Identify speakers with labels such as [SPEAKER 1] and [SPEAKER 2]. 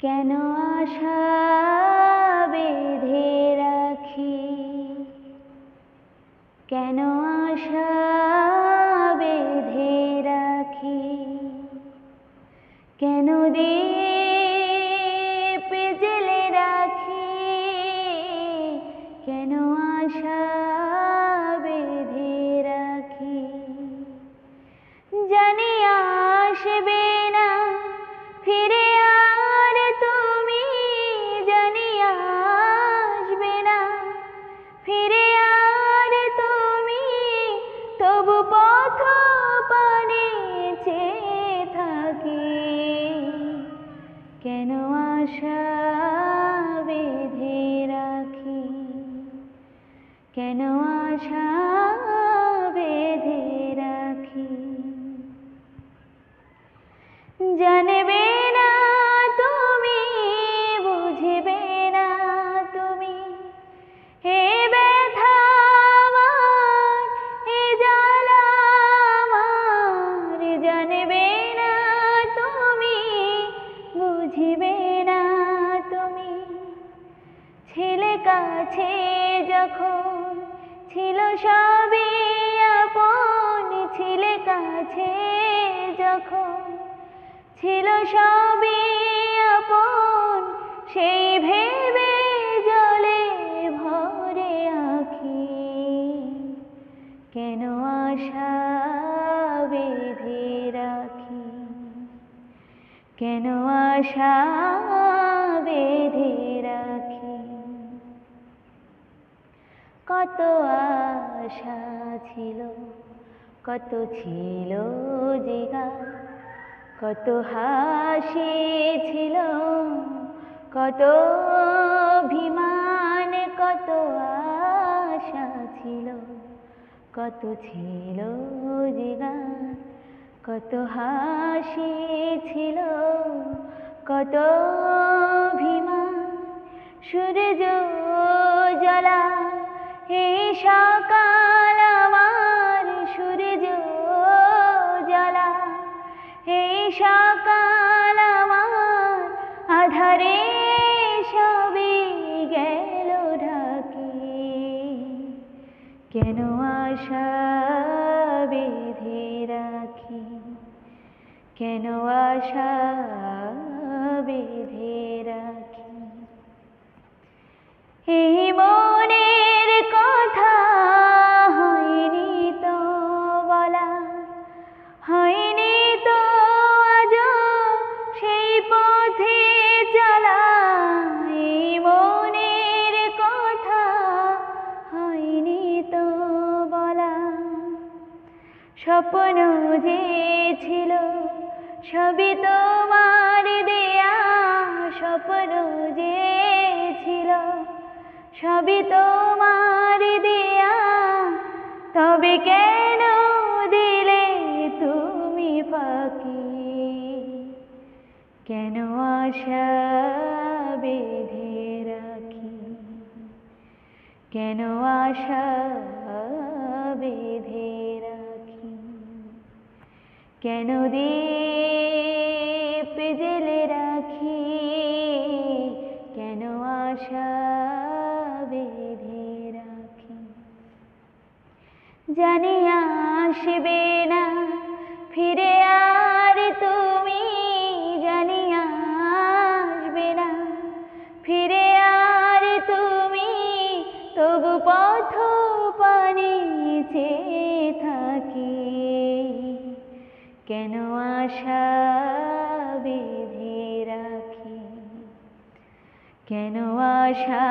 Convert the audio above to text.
[SPEAKER 1] কেন আশা বেঁধে রাখি, কেন আশা বেঁধে রাখি, কেন দীপ জ্বেলে রাখি, কেন আশা বেঁধে রাখি। জানি আসবে না ফিরে আর তুমি, জানি আসবে না ফিরে আর তুমি, তবু পথ পানে চেয়ে থাকি। কেন আশা বেঁধে রাখি, কেন আশা বেঁধে রাখি। জানবে না তুমি, বুঝবে না তুমি, হে ব্যথা আমার, হে জ্বালা আমার। জানবে না তুমি, বুঝবে না তুমি, ছেলে কাছে যখন ছিল সবই আপন, ছেলে কাছে যখন ছিল সবই আপন, সেই ভেবে জলে ভরে আঁখি। কেন আশা বেঁধে রাখি, কেন আশা বেঁধে রাখি। কত আশা ছিল, কত ছিল জিগার, কত হাসি ছিল, কত অভিমান, কত আশা ছিল, কত ছিল জিগার, কত হাসি ছিল, কত অভিমান। সূর্য জ্বলা এই সকাল আমার, সূর্য জ্বলা এই সকাল আমার, আধারে সবই গেল ঢাকি। কেন আশা বেঁধে রাখি, কেন আশা বেঁধে রাখি। এই মনের কথা হয়নি তো বলা, হয়নি তো আজও সেই পথে চলা। এই মনের কথা হয়নি তো বলা, স্বপ্ন যে ছিল সবই তোমার দেয়া, স্বপ্ন যে ছিল সবই তোমার দেয়া, তবে কেন দিলে তুমি ফাঁকি। কেন আশা বেঁধে রাখি, কেন আশা বেঁধে রাখি, কেন দীপ জ্বেলে রাখি, কেন আশা বেঁধে রাখি। জানি আসবে না ফিরে আর তুমি, জানি আসবে না ফিরে আর তুমি, তবু পথ পানে চেয়ে থাকি। কেন আশা বেঁধে রাখি, কেন আশা